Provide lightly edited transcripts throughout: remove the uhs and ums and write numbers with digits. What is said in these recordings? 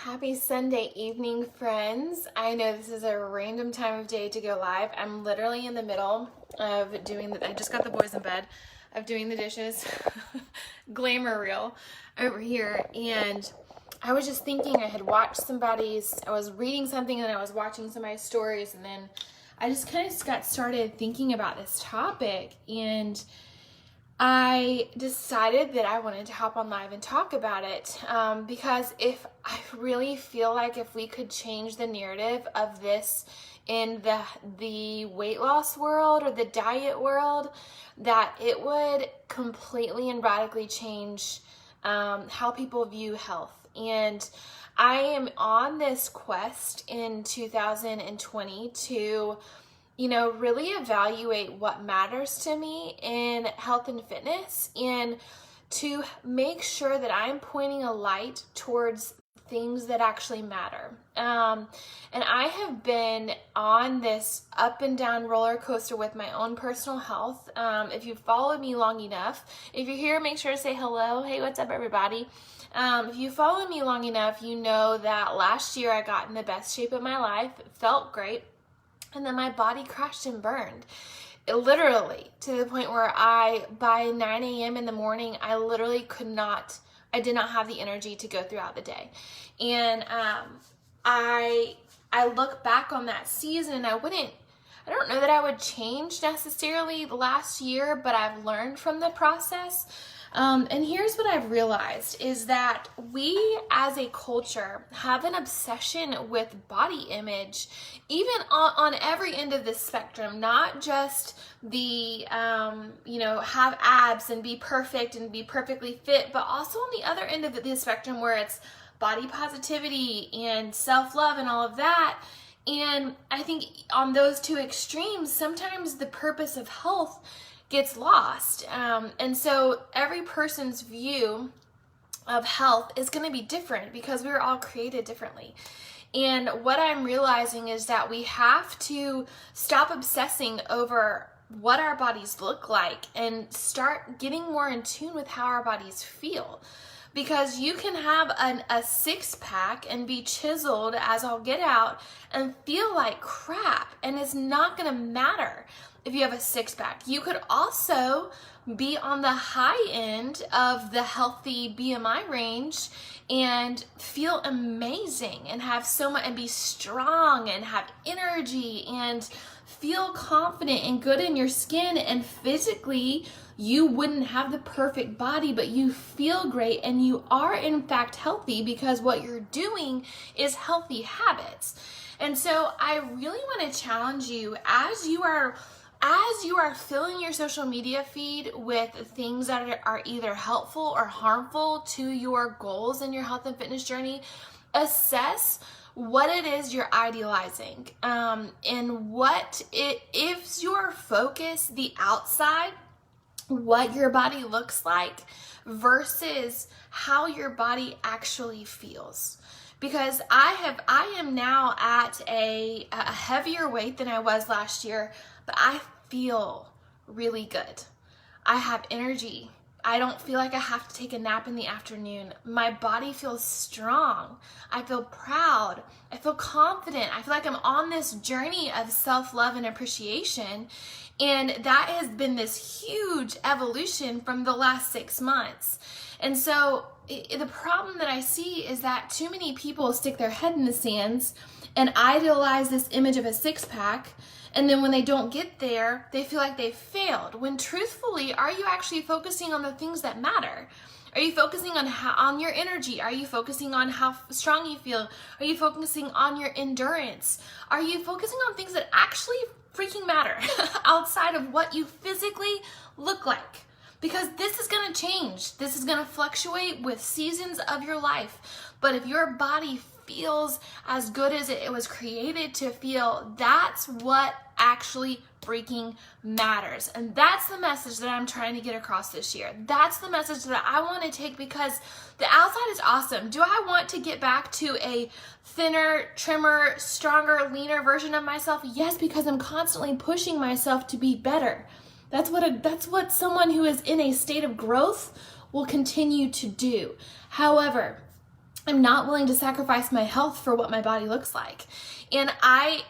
Happy Sunday evening, friends. I know this is a random time of day to go live. I'm literally in the middle of I just got the boys in bed, of doing the dishes, glamour reel over here. And I was just thinking, I was reading something and I was watching somebody's stories, and then I just kind of got started thinking about this topic, and I decided that I wanted to hop on live and talk about it because if I really feel like if we could change the narrative of this in the weight loss world or the diet world, that it would completely and radically change how people view health. And I am on this quest in 2020 to really evaluate what matters to me in health and fitness, and to make sure that I'm pointing a light towards things that actually matter. And I have been on this up and down roller coaster with my own personal health. If you've followed me long enough, if you're here, make sure to say hello. Hey, what's up, everybody? If you followed me long enough, you know that last year I got in the best shape of my life. It felt great. And then my body crashed and burned, literally, to the point where by 9 a.m. in the morning, I did not have the energy to go throughout the day. And I look back on that season, and I don't know that I would change necessarily the last year, but I've learned from the process. And here's what I've realized is that we as a culture have an obsession with body image, even on every end of the spectrum, not just the, have abs and be perfect and be perfectly fit, but also on the other end of the spectrum where it's body positivity and self-love and all of that. And I think on those two extremes, sometimes the purpose of health gets lost. And so every person's view of health is going to be different because we were all created differently. And what I'm realizing is that we have to stop obsessing over what our bodies look like and start getting more in tune with how our bodies feel. Because you can have a six-pack and be chiseled as all get out and feel like crap, and it's not going to matter if you have a six-pack. You could also be on the high end of the healthy BMI range and feel amazing and have so much, and be strong and have energy and feel confident and good in your skin, and physically you wouldn't have the perfect body, but you feel great and you are in fact healthy because what you're doing is healthy habits. And so I really want to challenge you as you are filling your social media feed with things that are either helpful or harmful to your goals in your health and fitness journey, assess what it is you're idealizing, and what it is your focus, the outside, what your body looks like versus how your body actually feels. Because I am now at a heavier weight than I was last year, but I feel really good. I have energy. I don't feel like I have to take a nap in the afternoon. My body feels strong. I feel proud. I feel confident. I feel like I'm on this journey of self-love and appreciation. And that has been this huge evolution from the last 6 months. And so the problem that I see is that too many people stick their head in the sands and idealize this image of a six-pack. And then when they don't get there, they feel like they failed. When truthfully, are you actually focusing on the things that matter? Are you focusing on your energy? Are you focusing on how strong you feel? Are you focusing on your endurance? Are you focusing on things that actually freaking matter outside of what you physically look like? Because this is going to change. This is going to fluctuate with seasons of your life. But if your body feels as good as it was created to feel, that's what actually freaking matters. And that's the message that I'm trying to get across this year. That's the message that I want to take, because the outside is awesome. Do I want to get back to a thinner, trimmer, stronger, leaner version of myself? Yes, because I'm constantly pushing myself to be better. That's what someone who is in a state of growth will continue to do. However, I'm not willing to sacrifice my health for what my body looks like. And I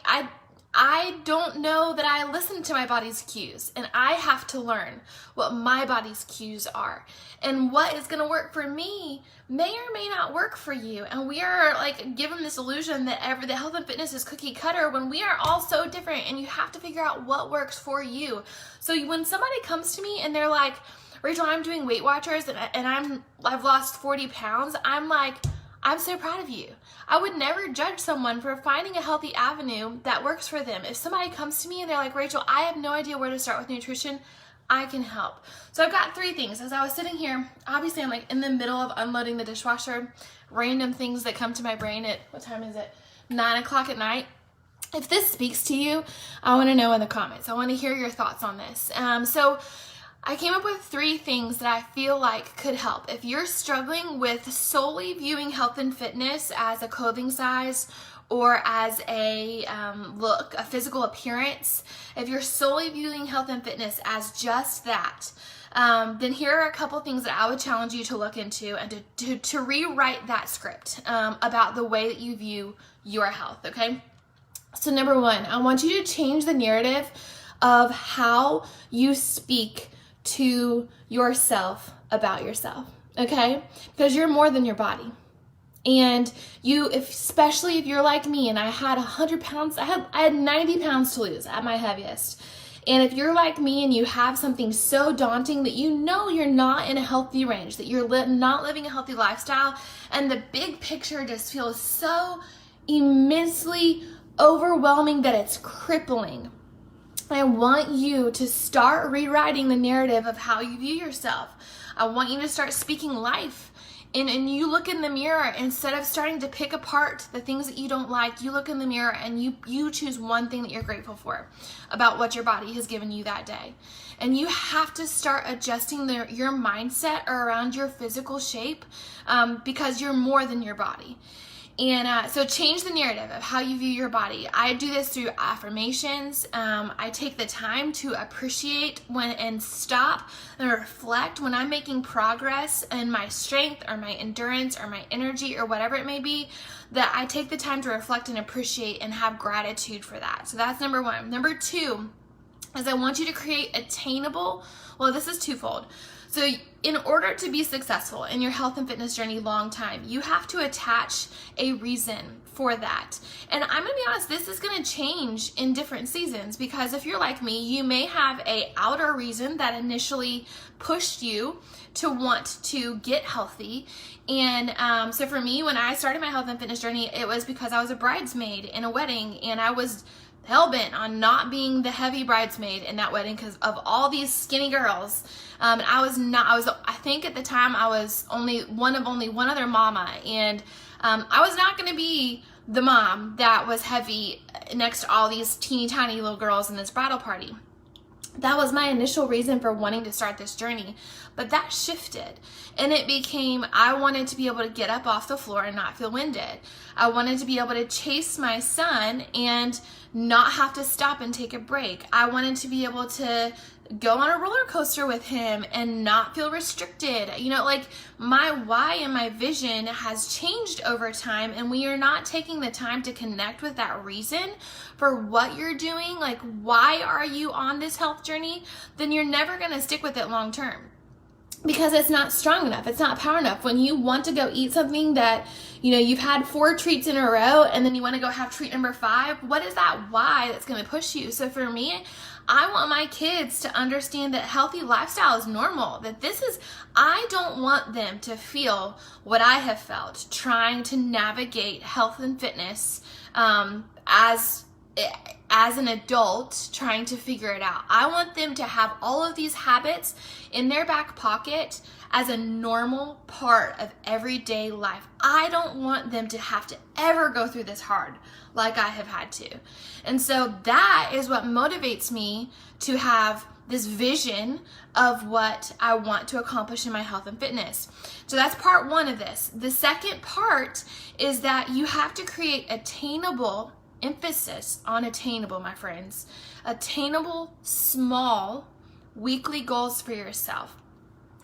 don't know that I listen to my body's cues, and I have to learn what my body's cues are. And what is going to work for me may or may not work for you. And we are like given this illusion that the health and fitness is cookie cutter when we are all so different, and you have to figure out what works for you. So when somebody comes to me and they're like, Rachel, I'm doing Weight Watchers and I've lost 40 pounds, I'm like, I'm so proud of you. I would never judge someone for finding a healthy avenue that works for them. If somebody comes to me and they're like, Rachel, I have no idea where to start with nutrition, I can help. So I've got 3 things. As I was sitting here, obviously I'm like in the middle of unloading the dishwasher, random things that come to my brain at, what time is it? 9 o'clock at night. If this speaks to you, I want to know in the comments. I want to hear your thoughts on this. So I came up with 3 things that I feel like could help. If you're struggling with solely viewing health and fitness as a clothing size or as a look, a physical appearance, if you're solely viewing health and fitness as just that, then here are a couple things that I would challenge you to look into and to rewrite that script about the way that you view your health, okay? So number 1, I want you to change the narrative of how you speak to yourself about yourself, okay? Because you're more than your body. And especially if you're like me, and I had 100 pounds, I had 90 pounds to lose at my heaviest. And if you're like me and you have something so daunting that you know you're not in a healthy range, that you're not living a healthy lifestyle, and the big picture just feels so immensely overwhelming that it's crippling, I want you to start rewriting the narrative of how you view yourself. I want you to start speaking life. And you look in the mirror, instead of starting to pick apart the things that you don't like, you look in the mirror and you choose one thing that you're grateful for about what your body has given you that day. And you have to start adjusting your mindset around your physical shape because you're more than your body. And so change the narrative of how you view your body. I do this through affirmations. I take the time to appreciate and stop and reflect when I'm making progress in my strength or my endurance or my energy or whatever it may be, that I take the time to reflect and appreciate and have gratitude for that. So that's number 1. Number 2 is I want you to create attainable, well, this is twofold. So in order to be successful in your health and fitness journey long time, you have to attach a reason for that. And I'm gonna be honest, this is gonna change in different seasons, because if you're like me, you may have a outer reason that initially pushed you to want to get healthy. And so for me, when I started my health and fitness journey, it was because I was a bridesmaid in a wedding, and I was hell-bent on not being the heavy bridesmaid in that wedding because of all these skinny girls. I think at the time I was only one other mama, and I was not going to be the mom that was heavy next to all these teeny tiny little girls in this bridal party. That was my initial reason for wanting to start this journey. But that shifted, and it became, I wanted to be able to get up off the floor and not feel winded. I wanted to be able to chase my son and not have to stop and take a break. I wanted to be able to go on a roller coaster with him and not feel restricted. You know, like my why and my vision has changed over time, and we are not taking the time to connect with that reason for what you're doing. Like, why are you on this health journey? Then you're never going to stick with it long term, because it's not strong enough. It's not power enough. When you want to go eat something that, you know, you've had 4 treats in a row and then you want to go have treat number 5, what is that why that's going to push you? So for me, I want my kids to understand that healthy lifestyle is normal, that I don't want them to feel what I have felt trying to navigate health and fitness as an adult trying to figure it out. I want them to have all of these habits in their back pocket as a normal part of everyday life. I don't want them to have to ever go through this hard like I have had to. And so that is what motivates me to have this vision of what I want to accomplish in my health and fitness. So that's part 1 of this. The second part is that you have to create attainable, emphasis on attainable, my friends, attainable, small, weekly goals for yourself,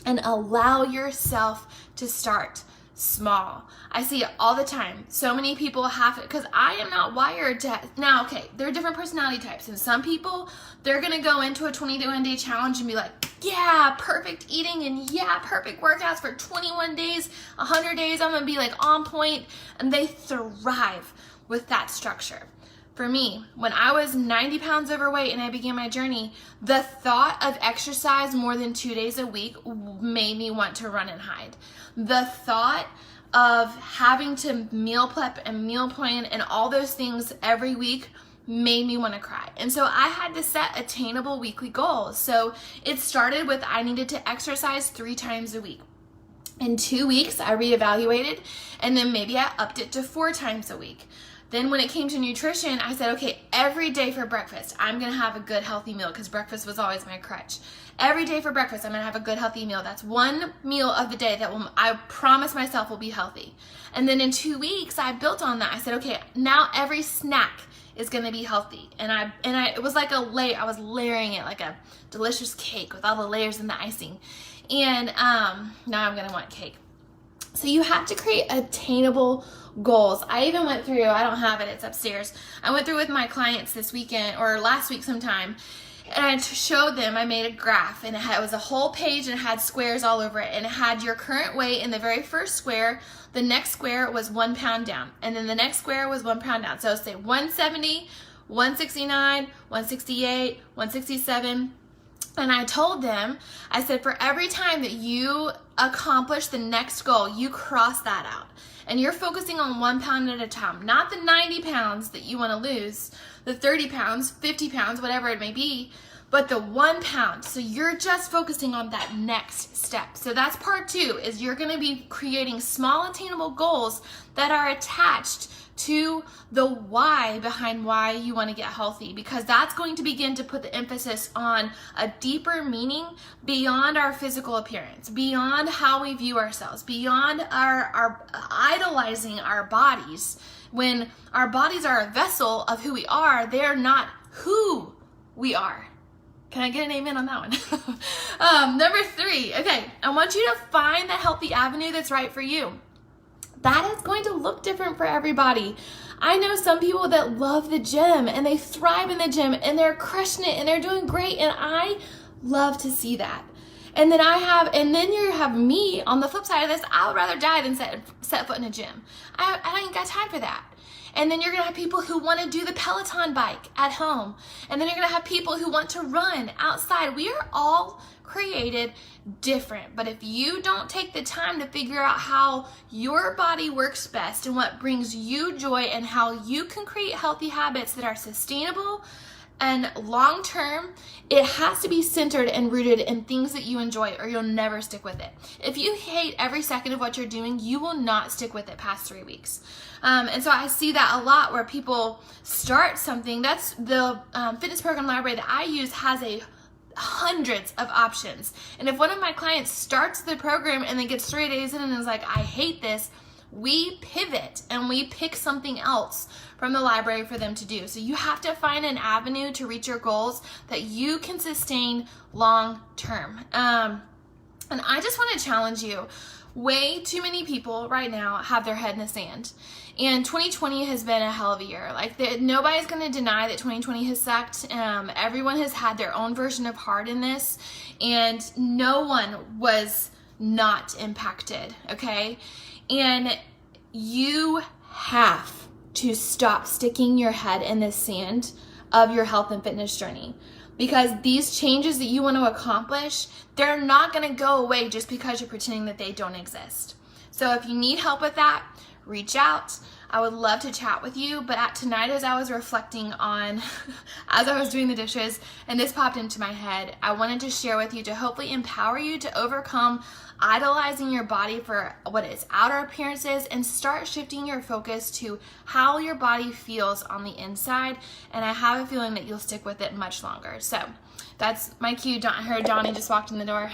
and allow yourself to start small. I see it all the time. So many people have it because I am not wired to. Now, okay, there are different personality types, and some people, they're going to go into a 21-day challenge and be like, yeah, perfect eating and yeah, perfect workouts for 21 days, 100 days. I'm going to be like on point, and they thrive with that structure. For me, when I was 90 pounds overweight and I began my journey, the thought of exercise more than 2 days a week made me want to run and hide. The thought of having to meal prep and meal plan and all those things every week made me want to cry. And so I had to set attainable weekly goals. So it started with I needed to exercise 3 times a week. In 2 weeks, I reevaluated, and then maybe I upped it to 4 times a week. Then when it came to nutrition, I said, okay, every day for breakfast, I'm going to have a good healthy meal, because breakfast was always my crutch. Every day for breakfast, I'm going to have a good healthy meal. That's one meal of the day that I promise myself will be healthy. And then in 2 weeks, I built on that. I said, okay, now every snack is going to be healthy. And it was like a layer. I was layering it like a delicious cake with all the layers and the icing. And now I'm going to want cake. So you have to create attainable goals. I even went through, I don't have it, it's upstairs. I went through with my clients this weekend or last week sometime, and I showed them, I made a graph, and it was a whole page and it had squares all over it, and it had your current weight in the very first square. The next square was 1 pound down, and then the next square was 1 pound down. So say 170, 169, 168, 167. And I told them, I said, for every time that you accomplish the next goal, you cross that out. And you're focusing on 1 pound at a time, not the 90 pounds that you want to lose, the 30 pounds, 50 pounds, whatever it may be, but the 1 pound. So you're just focusing on that next step. So that's part 2, is you're going to be creating small attainable goals that are attached to the why behind why you want to get healthy, because that's going to begin to put the emphasis on a deeper meaning beyond our physical appearance, beyond how we view ourselves, beyond our idolizing our bodies. When our bodies are a vessel of who we are, they're not who we are. Can I get an amen on that one? Number 3, okay, I want you to find the healthy avenue that's right for you. That is going to look different for everybody. I know some people that love the gym and they thrive in the gym and they're crushing it and they're doing great, and I love to see that. And then you have me on the flip side of this. I would rather die than set foot in a gym. I ain't got time for that. And then you're gonna have people who want to do the Peloton bike at home. And then you're gonna have people who want to run outside. We are all created different, but if you don't take the time to figure out how your body works best and what brings you joy and how you can create healthy habits that are sustainable and long-term, it has to be centered and rooted in things that you enjoy, or you'll never stick with it. If you hate every second of what you're doing, you will not stick with it past 3 weeks. And so I see that a lot where people start something. That's the fitness program library that I use has hundreds of options. And if one of my clients starts the program and then gets 3 days in and is like, I hate this, we pivot and we pick something else from the library for them to do. So you have to find an avenue to reach your goals that you can sustain long term. And I just want to challenge you. Way too many people right now have their head in the sand. And 2020 has been a hell of a year. Nobody's going to deny that 2020 has sucked. Everyone has had their own version of hard in this, and no one was not impacted, okay? And you have to stop sticking your head in the sand of your health and fitness journey, because these changes that you want to accomplish, they're not going to go away just because you're pretending that they don't exist. So if you need help with that, reach out. I would love to chat with you. But tonight, as I was reflecting on, as I was doing the dishes, and this popped into my head, I wanted to share with you to hopefully empower you to overcome idolizing your body for what its outer appearance is, and start shifting your focus to how your body feels on the inside. And I have a feeling that you'll stick with it much longer. So that's my cue. I heard Johnny just walked in the door.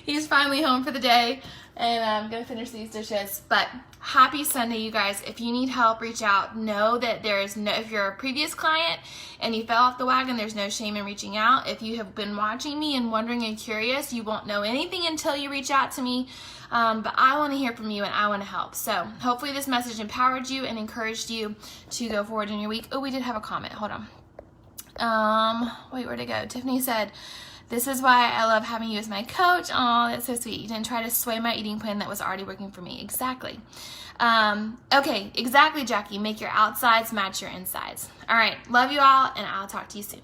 He's finally home for the day, and I'm gonna finish these dishes. But Happy Sunday, you guys. If you need help, reach out. Know that there is no, if you're a previous client and you fell off the wagon, there's no shame in reaching out. If you have been watching me and wondering and curious, you won't know anything until you reach out to me. But I want to hear from you and I want to help. So hopefully this message empowered you and encouraged you to go forward in your week. Oh, we did have a comment. Hold on. Wait, where'd it go? Tiffany said, this is why I love having you as my coach. Oh, that's so sweet. You didn't try to sway my eating plan that was already working for me. Exactly. Okay, exactly, Jackie. Make your outsides match your insides. All right. Love you all, and I'll talk to you soon.